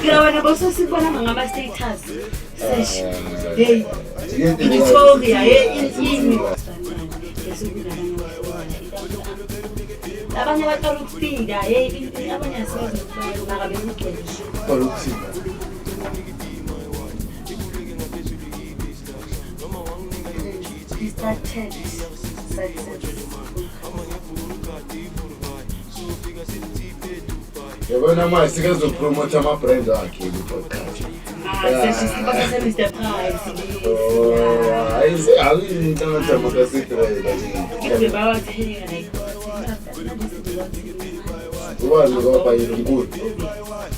Kira wena boso sibona ngama status. Sesh. Hey. Victoria ini. Abanye baqala ukufika abanye asebenza makabe ukugeza. Olukufika. Started yabona manje sikazopromote ama-brand akhe ku-podcast. Mr. Price. Ubani lokubhayela unkulu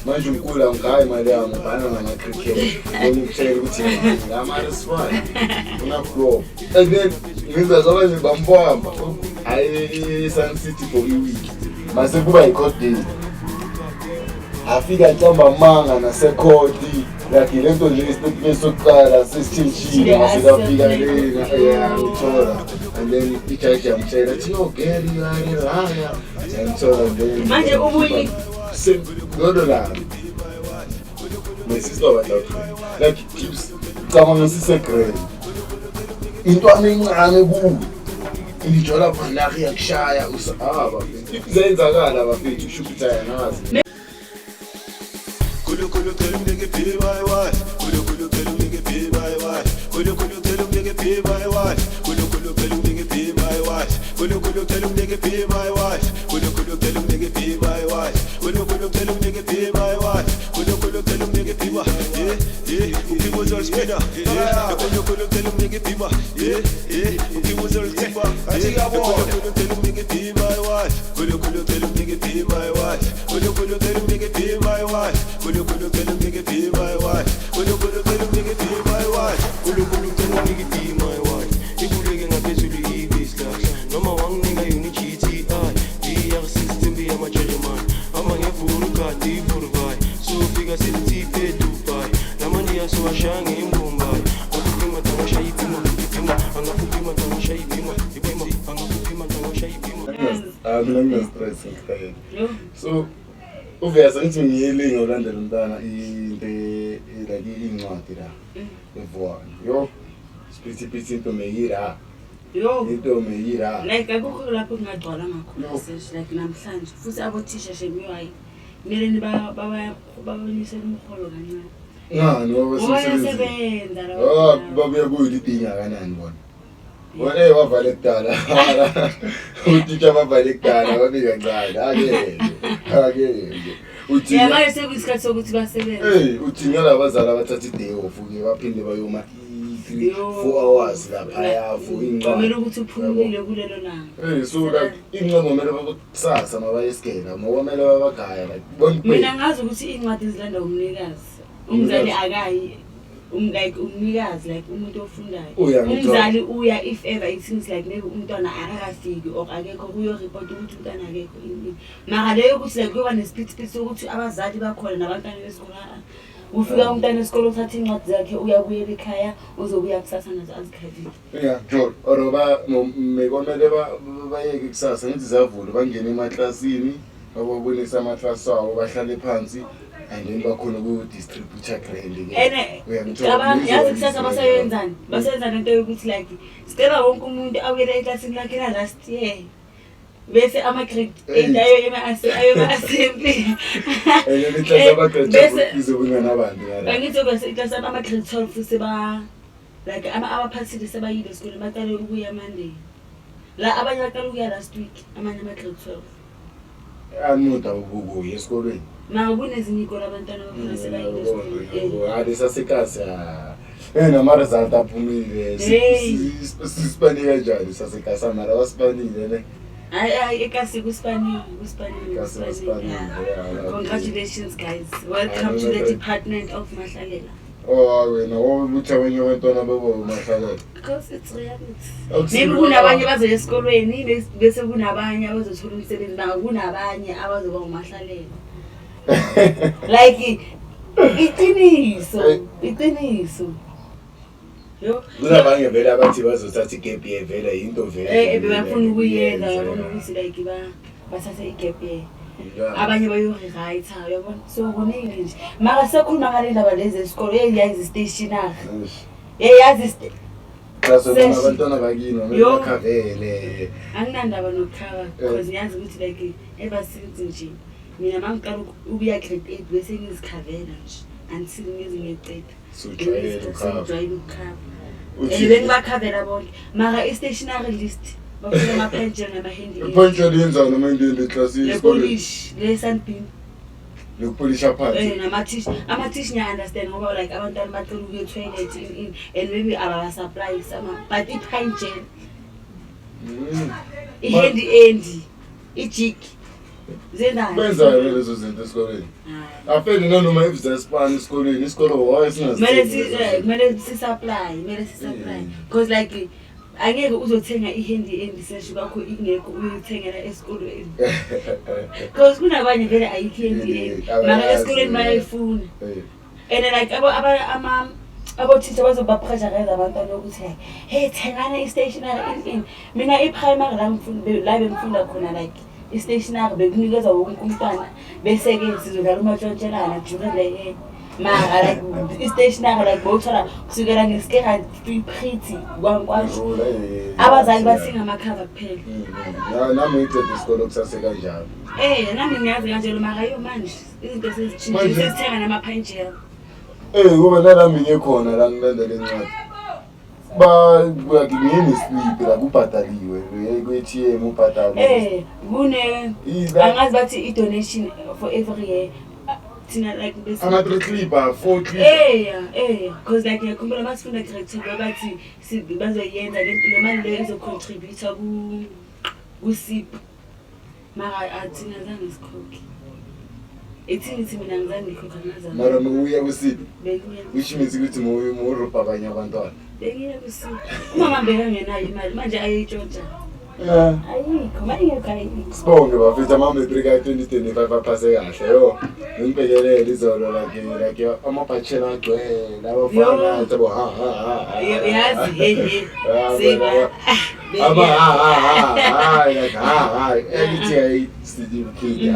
manje unkulu angigayi imali yami ubhana ngama-cricket ukutshela ukuthi ngamali sifane unaflow and then ngiza zabanye bambamba hayi i-Sun City for iwiki mase kuba yi-court day afika ntambamanga nasekhodi yakhe lento nje isitepile sokuqala sesitshintshile masekafika lena ngithola and then ijaji yamtshela athi no Gary haya ngithola then manje ubuyi ngodo la mesisiba bathathu like tips cabanga sisegrade intwana encane kuwe ijola phana yakushaya usahaba izenzakala bafethu ushupita yanazi Kulu tell him nigga pay my wife. Kulu tell him nigga pay my wife. Kulu tell him nigga pay my wife. Kulu tell him nigga pay my wife. Kulu tell him nigga pay my wife. Kulu tell him nigga pay my wife. Kulu tell him nigga pay my wife. Kulu tell him nigga pay my Uki was all spinner. Kulu tell him nigga pay my Uki was all tipper. Kulu tell him nigga pay my wife. Kulu tell him nigga pay my wife. Kulu tell him nigga pay my wife. Kulu tell him nigga pay my wife. Kulu tell him nigga pay my wife. Kulu tell him nigga pay my wife. Ikuleke ngaphezulu i-business. Noma wanginika yona i-GTI. Iya system be ama-German. Amangevuru kati ivuruvai. Sofika sitiphe Dubai. Namandi yaswashange imbumbai. Angakupima tangasha ipima. Angakupima tangasha ipima. Angakupima tangasha ipima. Mina ngina-stress ngikhayeni. So uveza ngithi ngiyelinga ulandela umntana into like incwadi la evuana yo spithi into meyira into meyira like akukho lapho kungagcwala ngakho sesh like namhlanje futhi abothisha shemiwayi kumele babanisele umholo kancane ngani wabasebenza la babuya kuyilidinga kanani bona wena wavala ekudala utitsha bavala ekudala babika kancane ake uthi manje sekuyisikhathi sokuthi basebenze uthingela abazali abathatha i-day off ke baphinde bayoma 4 hours lapha yafu ingqondo kumele ukuthi uphumule kulelo langa so like ingqondo kumele bakusasa mabayesikela ngokumele babagaya like mina ngazi ukuthi incwadi zilanda umnikazi umzali akayi like umnikazi like umuntu ofundayo umzali uya if ever it seems like maybe umntwana akakafiki or akekho kuyo report ukuthi umntwana akekho mara leyo ukuthi like kuba nesiphithi sokuthi abazali bakhona nabantwana besikole ufika umntwana esikole uthatha incwadi zakhe uyabuyela ekhaya uzobuya kusasa nazo azikhavile Joel oroba mekomele bayeke kusasa ngithi zavula bangene emaklasini babonisa amaklasi awo bahlale phansi and then bakhona ku-distributor grade ke yazi kusasa basayenzani basenza lento yokuthi like sicela wonke umuntu awuyele eklasini lakhe la last year bese ama-grade 8 ayo assembly bangithi bese iklasi ama-grade 12 seba like abaphasile sebayile esikoleni baqale ukuya Monday la abanye baqale ukuya last week amanye ama-grade 12 anuda ukubuya esikolweni na kunezinye ikolo abantwana bakhona sebayile esikoleni hadi sasekasa nama-result aphumile sisipani kanjani sasekasa mara basipanile ne hayi ekasi kuspanile congratulations guys, welcome to the Department of Mahlalela. Wena woluthi abanye abantwana babo Mahlalela Because it's reality. Maybe kunabanye bazoya esikolweni bese kunabanye abazothola umsebenzi nawo kunabanye abazoba uMahlalela. Like iqiniso. Yo. Kunabanye vele abathi bazothatha igap year vele into vele. Bebafuna ukuyenza yabona ukuthi like bathatha igap year. abanye bayorewriter uyabona so kuningi nje mara sekhuluma ngale ndaba lezi esikole yazi stationary yazi Kasona abantwana bakini bakhavele anginandaba nokukhava because ngiyazi ukuthi like ever since nje mina mangiqala ukuya grade 8 bese ngizikhavela nje until ngiziqeda so jwayele ukukhava bengibakhavela bonke mara i-stationary list bafuna ama-pension nama-handy pension yenza noma indini eclassini le-polish le-sunbeam lokupolisha phansi ama-tish ngiya-understand ngoba like abantwana bacela ukuye toilet and maybe ababa-supply but i-pension i-handy endi ijik benzayo lezo zinto esikoleni afeni nanoma ifzespani esikoleni isikolo kumele si-supply because like angeke uzothenga i-handy endisesho kakho ingekho uyoyithengela esikolweni because kunabanye vele ayikho i-handy endi mara esikoleni bayayifuna and like abothisha bazobapressurize abantwana ukuthi hey thengana i-stationary in mina i-primary la bengifunda khona like i-stationary bekunikeza wonke umntwana bese-ke sizodlala umatshontshelana during the year mara like i-stationary like bowuthola kusukela ngesikera pretty kwankwasho abazali basinga amakhava kuphela nami ngiceda isikolo kusase kanjalo nami ngiyazi kanjalo mara yo manje izinto sezitshintshile sesithenga nama-penjel ngoba nalami ngekhona la ngilandela encwadi ngine-slip la kubhadaliwe kwe-ATM ubhadala angazi bathi i-donation for every year thina like ama-3 clip 4 clip because like ngiyakhumbula masifunda grade 2 bathi bazoyenza le mali leyo izocontributa ku-SIP mara athina zange sikhokhe ithi mina ngizange ngikhokha ngazana mara mawuya ku-SIP which means ukuthi mawurobha abanye abantwana bengiye ku-SIP umama bekangenayo imali manje ayitshontsha ayikho mayingekho ayikho sibonge bafethu ama-matric ka-2025 aphase kahle yo ngimbekelele izolo like amabhatshela agcwele abafana thabo yazi elithi ayi-certificate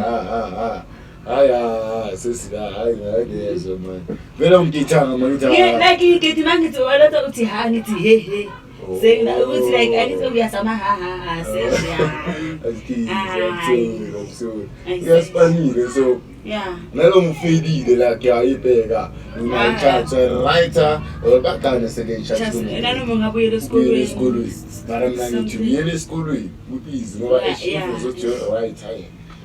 hayi ngayezwa mani vele ungithanga like ngithi mangithi walotha uthi ngithi hehe ukuthi like angithi uyasama iyasifanile so nalo mufeyilile la kuyayibheka writer bakane nanoma ungabuyela esikolweni mara mina ngithi uyele esikolweni ku-easy ngoba eshifu zothi writer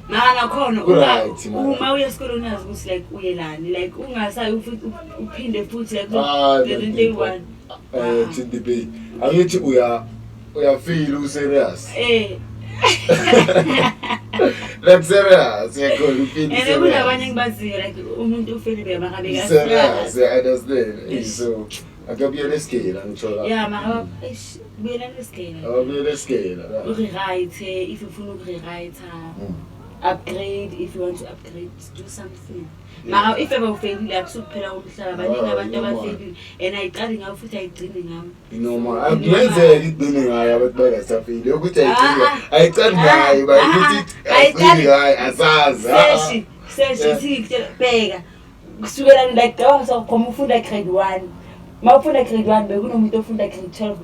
mara nakhona uma uya esikolweni uyazi ukuthi like uyelani like ungasayi uphinde futhi like 2021 TDB angithi uyafeel userious like serious yakhona uphinde and kunabanye ngibaziyo like umuntu ufile makabeka serious I understand so akabuyela esikela ngithola mara buyela esikela urewrite if ufuna ukurewrite upgrade if you want to upgrade do something mara if ever ufeyile akusukuphela umhlaba baningi abantu abafeyile and ayiqali ngayo futhi ayigcini ngami noma akungenzeka igcine ngayo abantu bangasafeyile ukuthi ayiqali ngayo bayithi ayiqali ngayo asazi seshi bheka kusukela like awusaphuma ufunda grade 1 mawufunda grade 1 bekunomuntu ofunda grade 12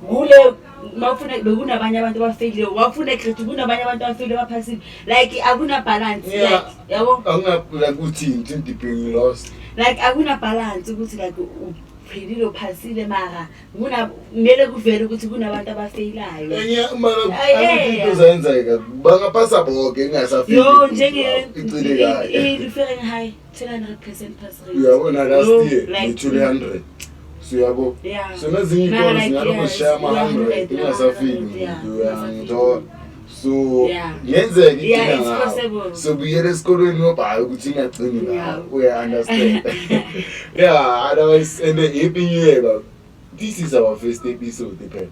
kule mawufuna bekunabanye abantu abafeyile wafuna grade kunabanye abantu abafeyile baphasile like akuna balance like yabo like uthini being lost like akuna balance ukuthi like uphelile uphasile mara kumele kuvele ukuthi kunabantu abafayilayo into zayenzeka bangaphasa bonke ngingasafiki yo njenge i-referring high 200% pass rate uyabona last year ngithule 100 siyabo so nazinye inkolo zingaloko share ama-100 ingasafiki uyangithola so yenzeka idinga ngawo so buyela esikolweni nobhala ukuthi ingagcini ngawo uya-understand otherwise and happy new year this is our first episode phela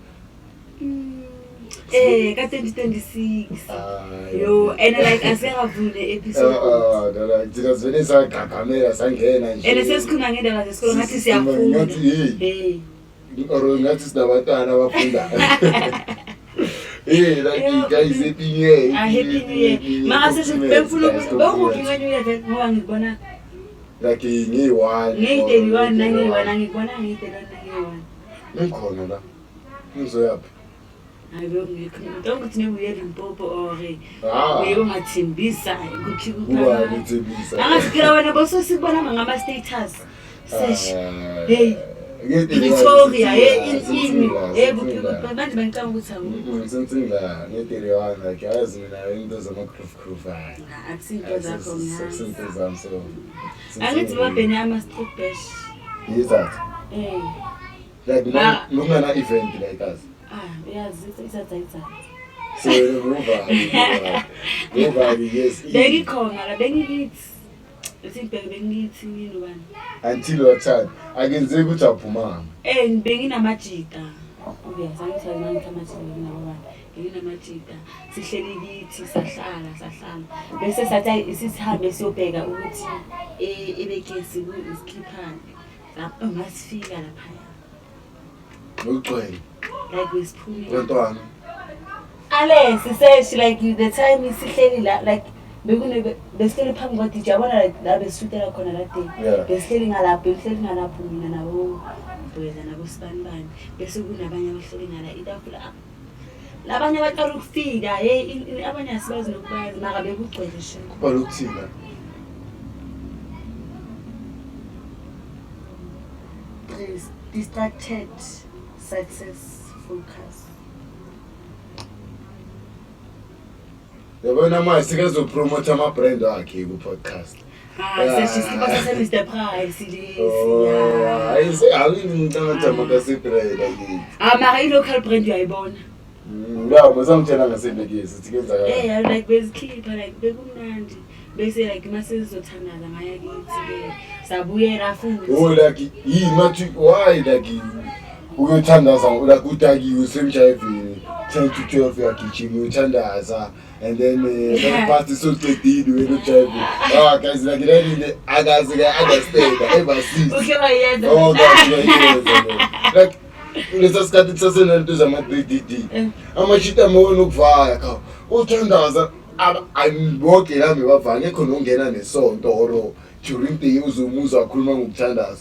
ka-2026 yo and like asengavule episode thina sivele sagagamela sangena nje and sesikhuluma ngendaba zesikolo ngathi siyafunda or ngathi sinabantwana abafunda Hey, like guys, happy New Year. Happy New Year. Maka sesibefuna ukuthi New Year ngoba ngibona like ngiyi-1 ngiyi-31 nangiyi-1 ngibona ngiyi-31 nangiyi-1. Ngikhona la. Ngizoyaphi? Hayi bengikho. Ukuthi nebuye Limpopo or uyongathembisa ukuthi kuba ngithembisa. Angasikira wena boso sikubona ngama status. Sesh. Hey. Victoria manje bengicanga ukuthi ngisensingla nge-31 like yazi mina into zama-cruf akusinto zakho akusinto zami so angithi babhene ama-street bash yizathu like nokungana-event like us uyazi isatha so ngoba yes bengikhona la bengikithi bengithi yini ubani until what time akenzeki ukuthi aphumanga benginamajita uyazi angithi amajita nabobani benginamajita sihleli kithi sahlala bese sathi sisihambe siyobheka ukuthi ebekesi isikhiphane masifika lapha ngocwele like wesiphumi wentwana siseshi like the time isihleli la like besihleli phambi kwa DJ yabona la besitela khona la day besihleli ngalapho mina nabo boyeza nabo sibanibani bese kunabanye abahleli ngala itafula labanye abaqala ukufika abanye asibazi nokubazi maka bekugcwele sho kuba lokuthina please distracted success focus. Yabona manje sikezopromote ama-brand wakhe ku-podcast. Sesiba Mr. Price lesi. Awini ngicanga makase-brand akithi. Mara i-local brand uyayibona. Ya, masangitshela ngasebekezi sithi kenzakala. Like bezikhipha like bekumnandi. Bese like masizothandaza ngaya kithi sabuyela futhi. Like yimathi why like uyothandaza like utakiwe semjayivini 10 to 12 yakigijima uyothandaza and then party soqedile wena ujayive guys like really akazi ke understand ever since okay bayenza like lesa sikhathi sasenento zama-3DD amashita amona ukuvaya kha uthandaza angiboke lami bavanye ngekho nongena nesonto oro during the year uzumuza akhuluma ngokuthandaza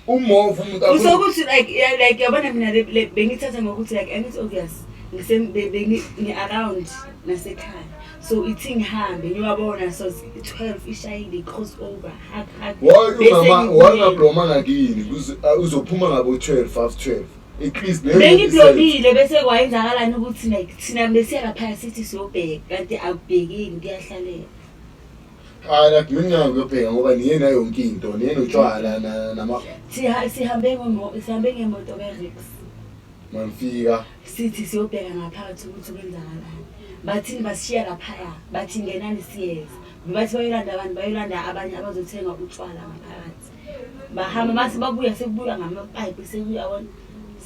umovu umuntu usokuthi like yabona mina bengithatha ngokuthi like and it's obvious ngi-around nasekhaya so ithi ngihambe ngiyabona so 12 ishayile crossover wangabloma ngakini uzophuma ngabo 12 increase bengiblomile bese kwayenzakalani ukuthi like thina besiya lapha sithi siyobheka kanti akubhekini kuyahlalela like mina ngiyobheka ngoba niye nayo yonke into niye notshwala nama sihambe ngemoto kaRex manifika sithi siyobheka ngaphakathi ukuthi kwenzakalani bathini bashiya lapha bathi ngenani siyeza bathi bayolanda abanye abazothenga utshwala ngaphakathi bahamba mase babuya sekubuya ngamapipe sekuyabona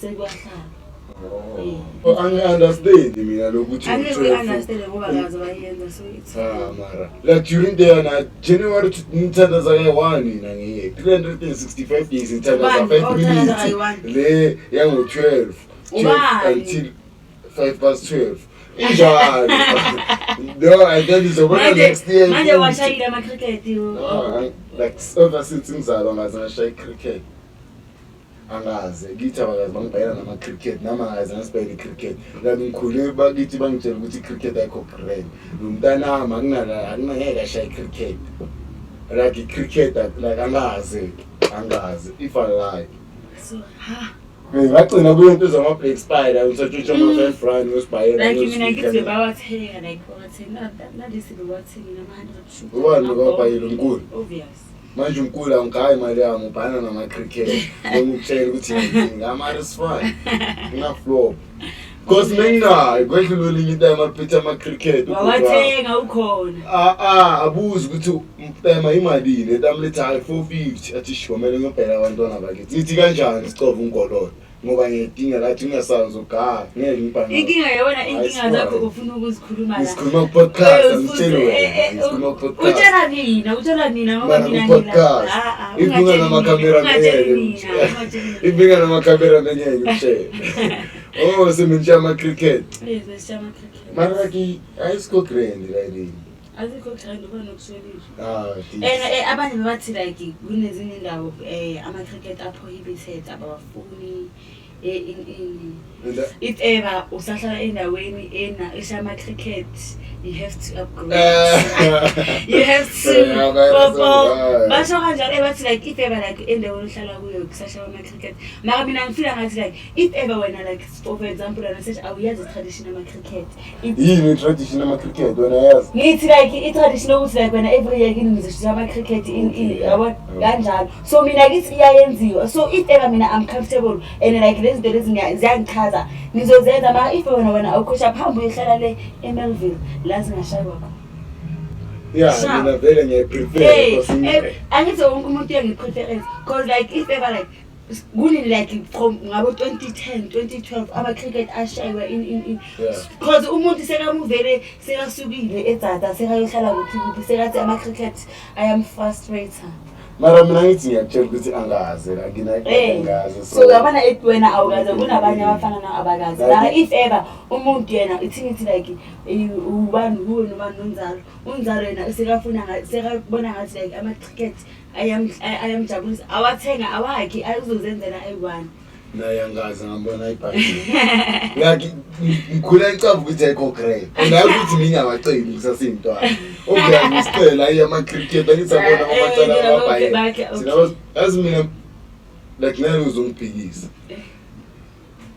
sekuyahlala angi-understand mina lokuthi understand ngoba ngazi bayenza so it's mara like during the January ngithandaza nge-1 nange 365 days ngithandaza 5 minutes le yango-12 until 5:12 injalo no and then izobona next year manje washayile ama-cricket like ever since ngizalwa ngaze ngashaye cricket angaze kithi abakazi bangibhayela nama-cricket nama ngaze ngasibhayela i-cricket like ngikhule bakithi bangitshela ukuthi i-cricket ayikho brand nomntanami akunangeke ashaye i-cricket like i-cricket like angaze if I lie so ngagcina kuyinto zama-black spider ngisatshontsha ama-5 ngosibhayela like mina ngithi bawathenga like bawathenga nalesi bawathenga nama-100 ubani bekabhayela unkulu obvious manje umkhulu angigayi imali yami ubhana nama-cricket ngikutshela ukuthi ngama-resfine ngingaflop because menginayo kwedlula elinye itime aphethe ama-cricket wawathenga ukhona abuze ukuthi mtema imalini etime lethi hayi 450 athi shomele ngiyobheka abantwana bakithi ithi kanjani sicova ungololo ngoba ngiyadinga lathi ngingasazi ugaya ngeke ngibhanga inkinga yabona inkinga zakho ufuna ukuzikhuluma la ngikhuluma ku-podcast angitshele wena ngikhuluma ku-podcast utshela nina ngoba mina ngila ifunga namakhamera ngeke ngitshele Oh, sementsha ama cricket. Yes, besishama cricket. Mara ki ayisiko grand like. Azikho grand uba nokuswelisha. Ah, Abanye bathi like kunezinye indawo ama cricket prohibited abafuni if ever usahlala endaweni eshama cricket you have to upgrade. You have to basho kanjalo bathi like if ever like endaweni ohlala kuyo kusashaya ama cricket mara mina ngifila ngathi like if ever wena like for example wena search awuyazi traditional ama cricket yini traditional ama cricket wena yazi ngithi like i-traditional ukuthi like wena every year kini ngizoshuthi ama cricket yabo kanjalo so mina ngithi iyayenziwa so if ever mina I'm comfortable and like lezi zinto lezi ziyangichaza ngizozenza mara if wena awukhosha phambi uyihlala le eMelville lazi ngashaywa yeah mina vele ngiyaprefer because angithi wonke umuntu uyangipreference because like if ever like kuni like from ngabo 2010 2012 ama cricket ashaywa in because umuntu sekamuvele sekasukile eZatha sekayohlala kuthi sekathi ama cricket I am frustrated mara mina ngithi ngiyakutshela ukuthi angazi la ngingazi so yabona wena awukazi kunabanye abafana na abakazi la if ever umuntu yena ithingithi like ubani nonzalo unzalo yena sekabona ngathi like ama cricket ayamjabulisa awathenga awakhe ayuzozenzela ayi1 naye angazi ngambona ibhayibheli like ngikhula icaba ukuthi ayikho great naye ukuthi mina ngabaceli kusasintwana okay ngisicela ama cricket angisabona amacala amabhayibheli sinabo as mina like naye uzongibhikisa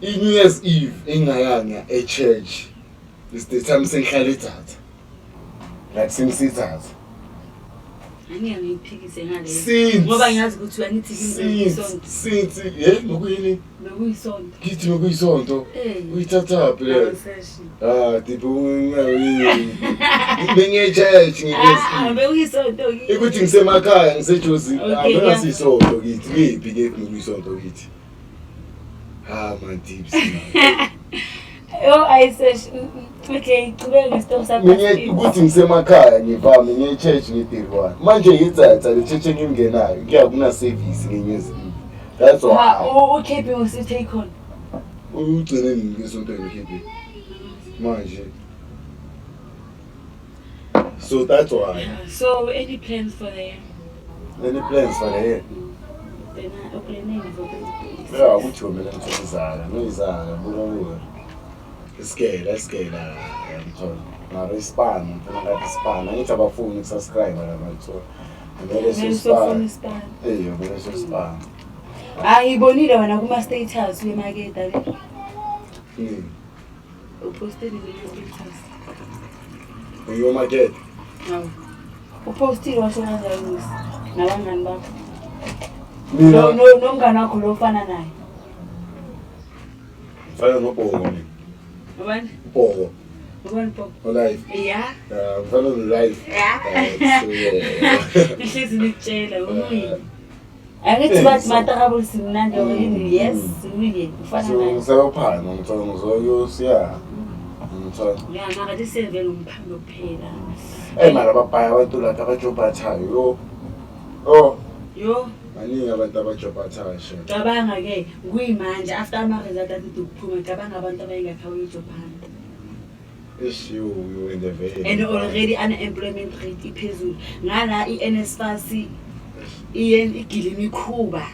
New Year's Eve engayanga church is the time sengihlala eThatha like simsithatha angiyayiphikise ngale ngoba ngiyazi ukuthi uyangithi isonto since nokuyini nokuyisonto kithi nokuyisonto uyithatha phi le tipo bengiye church ngiyezi bekuyisonto ukuthi ngisemakhaya ngisejozi angasisonto kithi ngiphi ke nokuyisonto kithi man tips I search okay qhubeka ngesito sakho mina ukuthi ngisemakhaya ngivami ngiye church ngidirwana manje ngitsatsa le church engimngenayo ngiyakuna service ngenyezi that's why ukhephi usi take on ugcine ngisonto ngikhephi manje so that's why so any plans for the year then planning for the yeah ukuthi mina ngizizala noyizala bulo Skela ngithola mara ispan ngifuna ngathi ispan angithi abafuni ukusubscribe la ngithola ngeke sispan ngeke sispan ayibonile wena kuma status wemarket ale uposted in status uyo market no upostile washo kanjani nabangani bakho nomngane wakho lofana naye fana nobongo One. Pogo. One pop. Live. Yeah. Follow the live. Yeah. Ihlezi nikutshela umuyi. Angithi bathi matakabo simnandi yini yes uye ufana naye. Ngisayophana ngizokuyosiya. Ngithola. Yeah, mara disevele umphando kuphela. Mara babaya abantu la abajobhathayo. Yo. Maningi abantu abajobhathayo. Cabanga ke kuyimanje after ama result athi ukuphuma cabanga abantu abayingakhawe eJapan. You in the vein. And already unemployment rate iphezulu. Ngala iNSFAS igile imikhuba.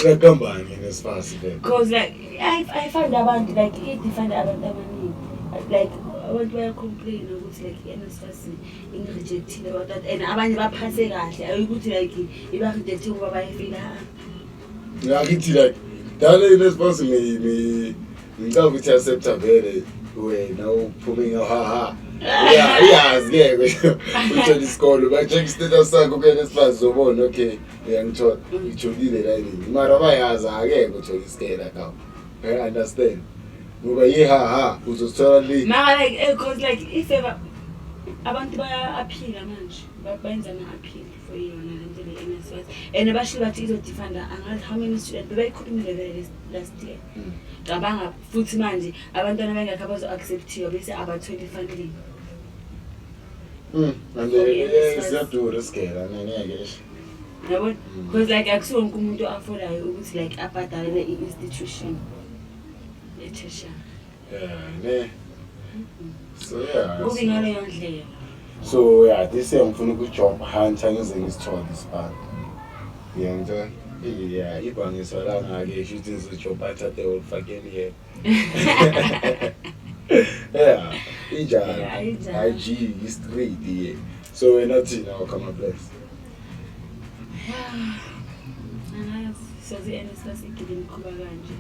Yakambani iNSFAS le. Because like I find abantu like it define abantu abaningi. Like abantu bayacomplain ukuthi like iNSFAS ingirejectile about that and abanye baphase kahle ayikuthi like iba reject ngoba bayifila. Ngakithi like dale iNSFAS ngicela ukuthi accept vele wena uphuming ha yazi ke uthola isikolo bacheck status sakho kuNSFAS zobona okay ngiyangithola ngijolile la yini mara bayazi ake uthola isikela kawo I understand ngoba uzothola le mara like because like if ever abantu baya appeal manje bayenza na appeal for yona le nto leNSFAS and basho bathi izodefend angazi how many students bebayikhulumile last year cabanga futhi manje abantwana bengakho bazo acceptiwa bese aba20 funding manje siyadura isikela ngeke yabo because like akusiwo umuntu afolayo ukuthi like abhadalele i-institution ne. So yeah. Moving on yondlela. So yeah, this year ngifuna ukujob hunt ngize ngisithole isibani. Ngiyangithola. Yeah, ibhangiswa la ngake shothi ngizojob athathe olfakeni here. Yeah, injani. IG is straight here. So we're not in our common place. So the end is giving Kuba Ganji.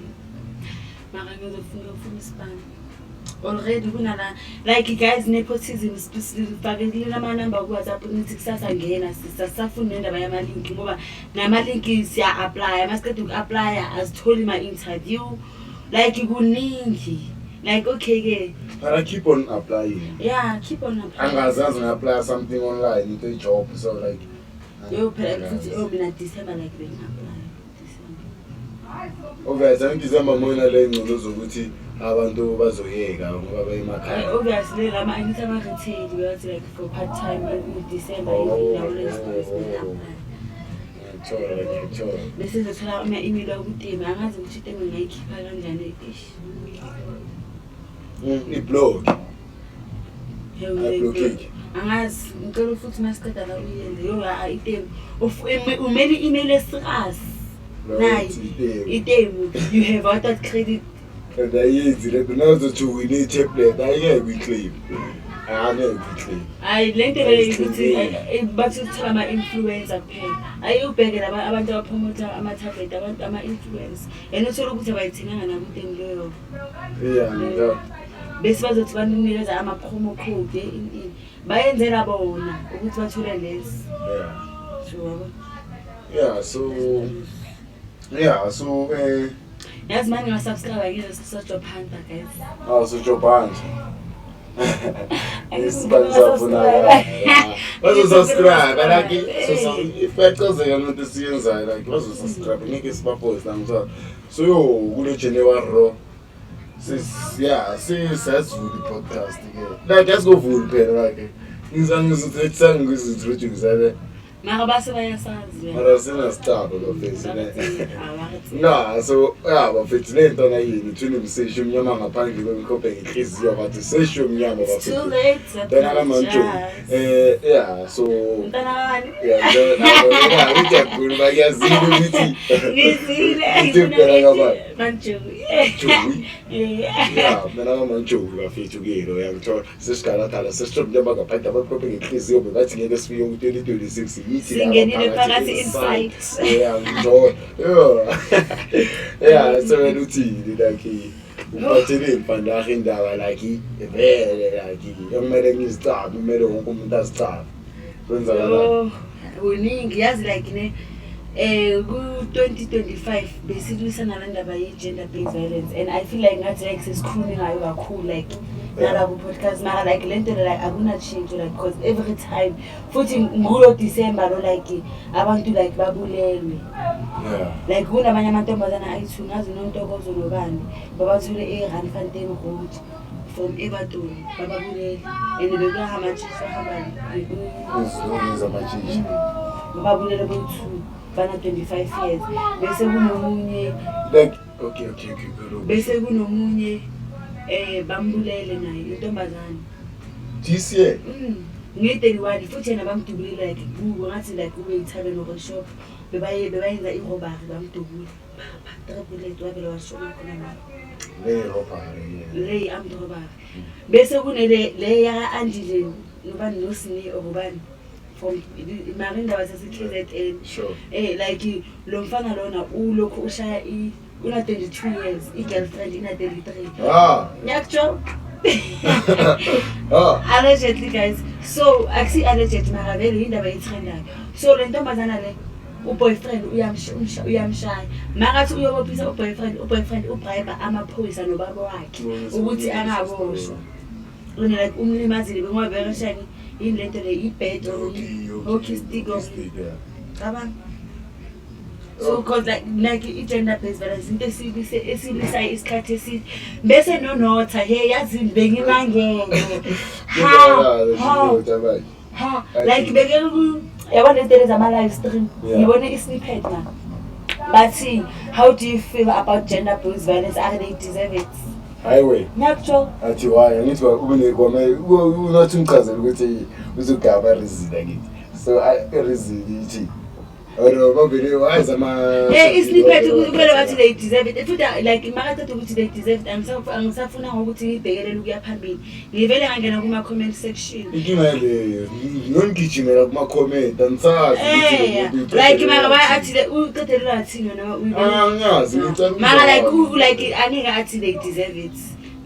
Marago the full span. Already, like you guys, nepotism specifically, my number was up in success again. As a suffering by my link over. Now, my link is apply. I must get to apply as told in my interview. Like you would need. Like, okay, but I keep on applying. Yeah, keep on applying. And as I apply something online, you take job. So, like, you open at December, like, they apply. Okay, thank you so much. I'm going to abantu bazoyeka ngoba bayemakhaya. Obviously lama anytime retail we are like for part time in December This is uthola uma email ukutema angazi ukuthi itema ngayikhipha kanjani ish. Iblog. Angazi ngicela futhi masiqeda la uyenze yo itema umele email esiras. Nice. Itema you have that credit. And I use it. Now that we need template, I have we claim. I know we claim. I learned it, but to tell my influencer pay. I you beg about our promoter, I'm a tablet, about my influence. And also look at it and I'm going yeah, best was it 1 minute. I'm a promo code in. Buy and then about what you less. Yeah, so, Yes, man, you subscribe. I use such a panda, guys. Oh, such a band. This band's up now. What's subscribe? I like it. So, if I cause I am not the same side, like, what's subscribe? Make it post. So, you will general. Yeah, say that's for the podcast again. Like, let's go full pen, like, in some is introduced. Start of face. No, so but it's late on a tune say show me mama apparently when we copy increase your about to say show me mama. Too late. Then I'm on yeah, so yeah, we just go by your yeah, then I'm on Joe, fit together. I'm told sister Natala, sister Yamaga, Panta, copy increase your that's in this film 2026. Singing in the palace inside. Yeah, so I do see like but today, Pandarinda, like he, very like he, young man is start, no matter who does start. Oh, we need, yes, like, 2025, basically, Sanalanda by gender based violence, and I feel like that's like schooling, I were cool, like. Podcast now like later like I'm gonna change like because every time 14 December like I want to like babulelwe like kuna abanye amantombazana ayithungazi nontoko zolobani babathule eRandfontein Road from Everton bababulele and bekuya hamachisha babulele bo2 bana 25 years bese kunomunye like okay bese kunomunye bambulele naye intombazana this year nge31 futhi yena bamdubulile like kubo ngathi like ube ithabe no shop bebayenza irobari bamdubula triple twabele washona khona le amdrobari bese kunele le ya Andile nobani nosini obani from Marinda wasesiKZN sure like lo mfana lona ulokhu ushaya una 22 years, girlfriend ina 33. Yakcho. Allegedly guys. So, actually allegedly maraveli indaba yithanda. So le ntombazana le boyfriend uyamshaya. Makathi uyobophisa boyfriend ubribe amaphoyisa nobaba wakhe ukuthi angaboshwa. Una like umlimazile ngoba verishani in lento le ibed okay stick of. Kabang so cause like gender based violence into esilisa isikhathi eside bese nonotha hey yazi bengimangeke ha like beke yabona into lezama live stream ngibone isnippet na But see, how do you feel about gender-based violence? Are they deserve it? Highway. Natural. Athi why ngithi unathi umchazela ukuthi uzogaba resida ngithi. So resida ithi. Oro mabili wayizama. Isnippet kumele wathi they deserve it. Futhi like makathatha ukuthi they deserve it. Angisafuna ngokuthi ngibhekelele ukuya phambili. Ngivele ngangena kuma comment section. Inkinga le ngiyongijimela kuma comment angisazi ukuthi like mara bayathi uqedela athini noma angazi ngicela mara like angeke athi they deserve it.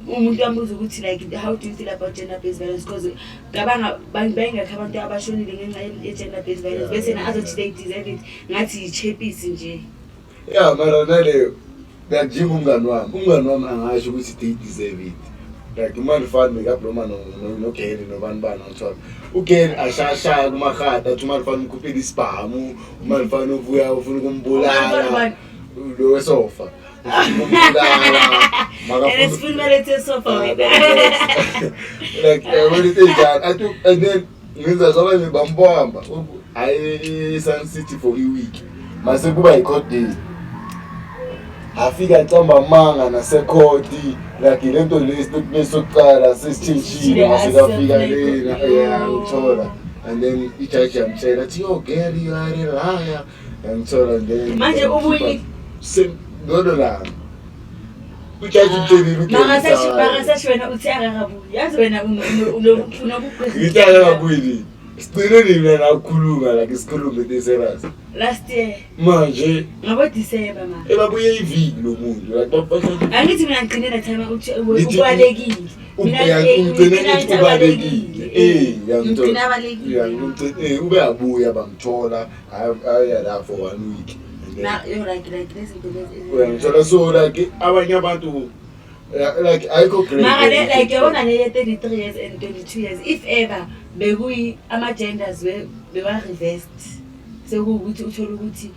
Umuntu ambuza ukuthi like how do you feel about gender-based violence because ngabanga bangekho abantu abashonile ngenxa ye gender-based violence bese na azothi they deserve it ngathi ichepisi nje. Yeah mara nale ngajima umngani wami angasho ukuthi they deserve it. Like umani fan mekabloma no Gary nobani bana ngithola uGary ashashaya kumahata athi umani fan ukupela isibhamu umani fan uvuya ufuna ukumbulala lo wesofa and it's been related so far like when it is that I took and then ngiza zoba ngibambomba ayi Sun City for a week mase kuba i-court day afika ncamba manga nase-court like lento lesokuqala sesitshintshile mase kafika lena ngithola and then i-judge yamtshela athi yo Gary you are a liar ngithola then manje ubuyi no ujaji mtshela Mangasashi wena uthi akakabuyi yazi wena ngithatha kabuyini sicine nina nakhuluma like isikhulume teserasi last year manje ngabo December ma ebabuye iviki lo muntu like bafasha angithi mina ngicine nathema uthi ubalekile mina ubalekile ngicina abalekile ube abuya bamthola aya la for 1 week na you like this ngithola so like abanye abantu like ayikho great like yabona le 33 years and 22 years if ever bekuyi ama genders bewa reversed sekuthi uthola ukuthi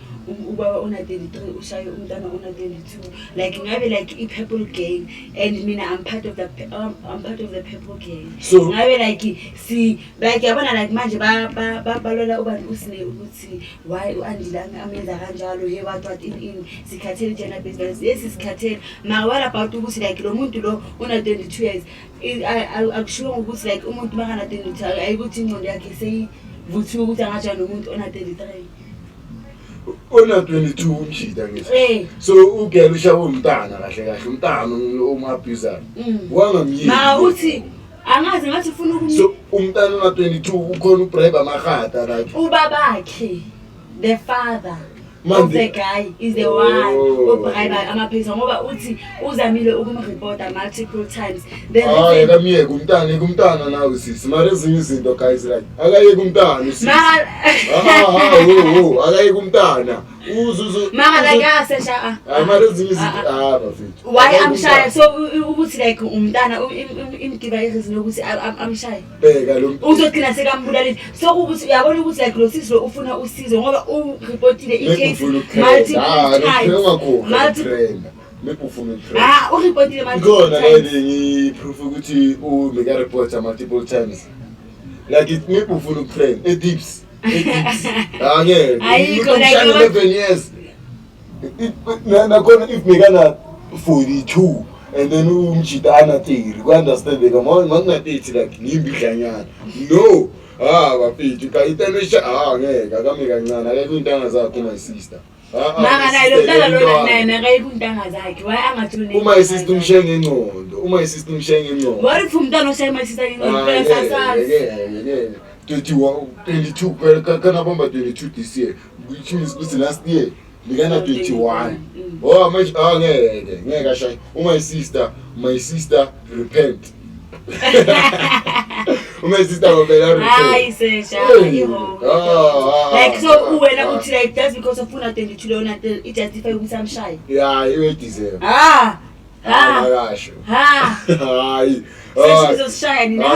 ubaba una 33 ushaye umntana una 22 like ngabe like i-purple gang and mina I'm part of the purple gang so ngabe like si like yabona like manje balola ubani usine ukuthi why uandilanga amenza kanjalo he what in sikhathele gender-based violence yes sikhathele ma what about ukuthi like lo muntu lo una 22 years akusho ukuthi like umuntu makana 22 ayikuthi ingqondo yakhe seyivuthiwe ukuthi angatsha nomuntu ona 33 ona 22 umshida ngithi so ugela ushaya umntana kahle umntana umabuza wangamyini ma uthi angazi ngathi ufuna ukumyini so umntana ona 22 ukhona ubribe amahata like ubabakhe the father of the guy is the one obribe amaphisa ngoba uthi uzamile ukumreporta multiple times then akamiyeke umntana nawe sisi mara ezinye izinto guys like akayeke umntana sisi akayeke umntana uzuzu mama like asesha mara ezinye izinto bafethu why amshaya so ukuthi like umntana imgiva ireason ukuthi amshaya bheka lo uzogcina sekambulaleni so ukuthi uyabona ukuthi like lo sisi lo ufuna usizo ngoba ureportile icase multiple proof ukuthi umeka report multiple times like it maybe ufuna ukraine edips angeke ayikho like 11 years nakhona if mekana 42 and then umjita ana 30 ku understand beka mangathi like ngimbidlanyana no bafethu kayitenesha ngeke akame kancane akekho intanga zakho my sister maka nayo lona naye akayikho intanga zakhe why angathuni my sister umshenge ingqondo wari umntana oshaya my sister ingqondo yeah 22 kwela kana bomba 22 this year which means ukuthi last year ngana 21 manje ngeke ashaya my sister repent my sister will hayi sesha iho like so wena uthi like just because of una 22 lona it justify ukuthi amshaye you deserve akasho hayi sizosishaya nina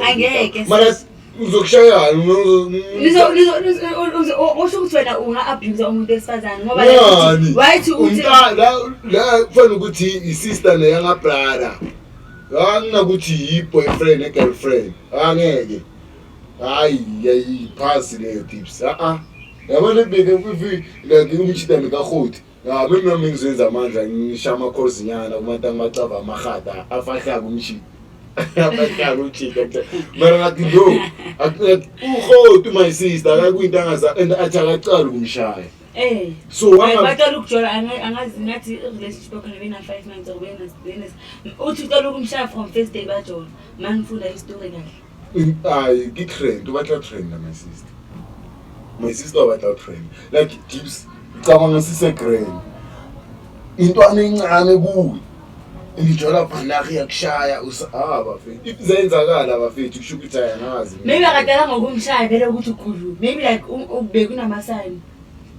angeke mara uzokushaya osho ukuthi wena unga-abuse umuntu esifazane ngoba wayithi uthi la kufanele ukuthi i-sister neyangabrother anginakuthi yi-boyfriend ne-girlfriend angeke hayi yayiphasi leyo tips yabona beke like umtshita mekahoti Ya mina ngizenza amandla ngisha amakhosi nyana kubantu amacava amahada afahlaka umshini. Afahlaka umshini. Mara ngathi no. Uhotu my sister akuyinto angaza and athi akacala ukumshaya. So wangabaqala ukujola angazi ngathi relationship yakho bena 5 months or bena uthi uqala ukumshaya from first day bajola mangifunda istory kahle. Ay gitrend ubatla trend my sister. My sister ubatla trend like tips cabanga sise grand. Into anencane kuwe. Ngijola phanaki yakushaya bafethu. Izenzakala bafethu kusho ukuthi ayanazi. Maybe akadala ngokumshaya vele ukuthi ukhulu. Maybe like bekunama sign.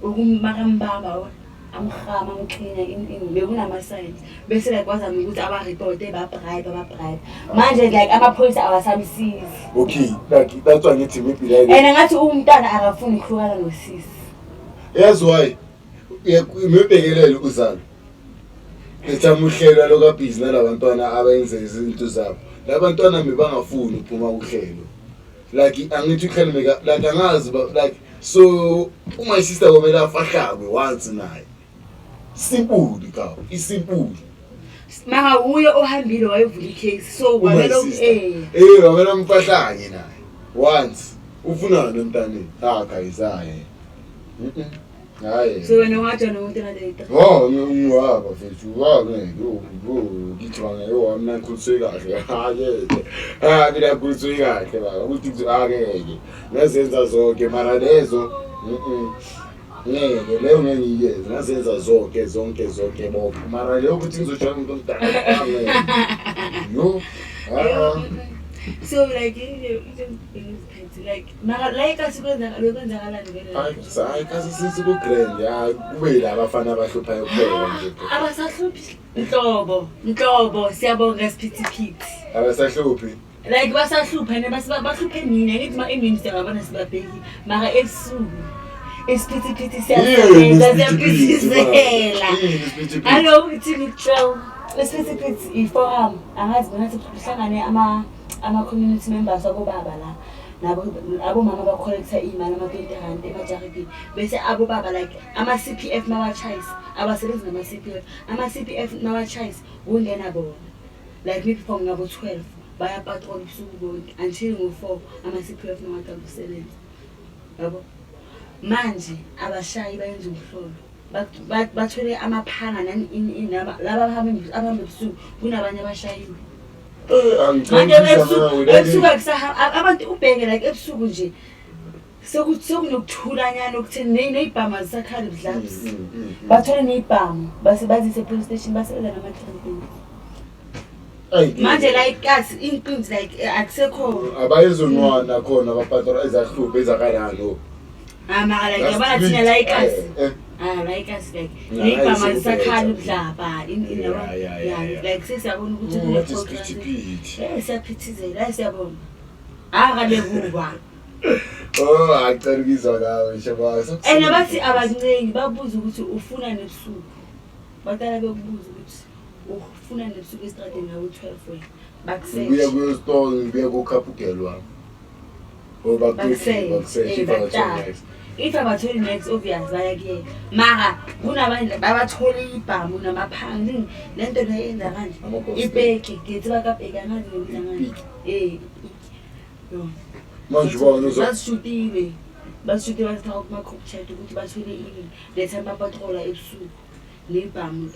Ukumakambamba amkhama amcleaner in bekunama signs bese like kwazama ukuthi aba report ba-bribe manje like amaphoyisa awasamsizi. Okay like that's why ngithi maybe like and ngathi umntwana akafuni ukuhlukana nosisi. Yes why imibhekelele uzalo ethamuhlelo lokabhizi nalabantwana abenze izinto zabo labantwana mebangafuni uphuma kuhlelo like angithi uhlelo like angazi like so my sister komele afahlakwe once naye simple ka isimple maka uye ohambile wayevula icase so kwamele wamela umfahlanye naye once ufunana nomntana akayizaye hayi so wena ungathi nomuntu naleta ngwaba mfethu wabe ngithi wangeyo mina ngikhulise kahle mina ngikhulise kahle baba ukuthi akeke ngazenza zonke mara lezo ngeke leyo ngiyiyeza ngazenza zonke bonke mara leyo ukuthi ngizoshaya umuntu omdala yo so like like mara like asikwenza lokwenzakalani vele hayi kasi sisi ku grand ya kube la abafana abahluphayo kuphela nje abasahluphi nhlobo siyabonga siphithiphithi abasahluphi like basahlupha bahluphe mina ngithi ma eminister ngabona sibabheki mara esuku esiphithiphithi siyaphithizela hello uthi ngicela esiphithiphithi iforum angazi ngathi kuhlangane ama community members abobaba la nabo mama ba collecta imali ama-20 rand emajarekini bese abo baba like ama-CPF mawachayisi abasebenzi nama-CPF ama-CPF mawachayisi ungena bona like maybe from ngabo 12 bayapatrol ubusuku bonke until ngo-4 ama-CPF mawaqala ukusebenza yabo manje abashayi bayenza umhlolo bathole amaphanga nani laba abahamba ebusuku kunabanye abashayiwe manje ebusuku abantu ubheke like ebusuku nje sekunokuthulanyana okutheni neyibhama zisakhali budlabs bathole neyibhama base bazise police station basebenza nama-campaign manje like kasi inqinzi like akusekho abayezonwana khona abapatrol ezahluphe ezakalalo mara like yabona thina like us like us like neyibhama zisakhali budlaba like sesiyabona ukuthi siyaphithizela siyabona akalekuba acela ngawe shaba and abathi abancengi babuza ukuthi ufuna nebusuku batala bekubuza ukuthi ufuna nebusuku estradeni ngawo 12 wena bakusearch ubuya ku store ubuya ku kaphukelwa bakusearch if abatholi next obvious bayakuyeka mara kunabantu babathole ibhamu namaphanga lento leyo yenza kanje ibheke ngithi bakabheka ngazi ngenza ngani manje bona basishutile bathatha kuma-group chat ukuthi bathole ini letha bapatrola ebusuku nebhamu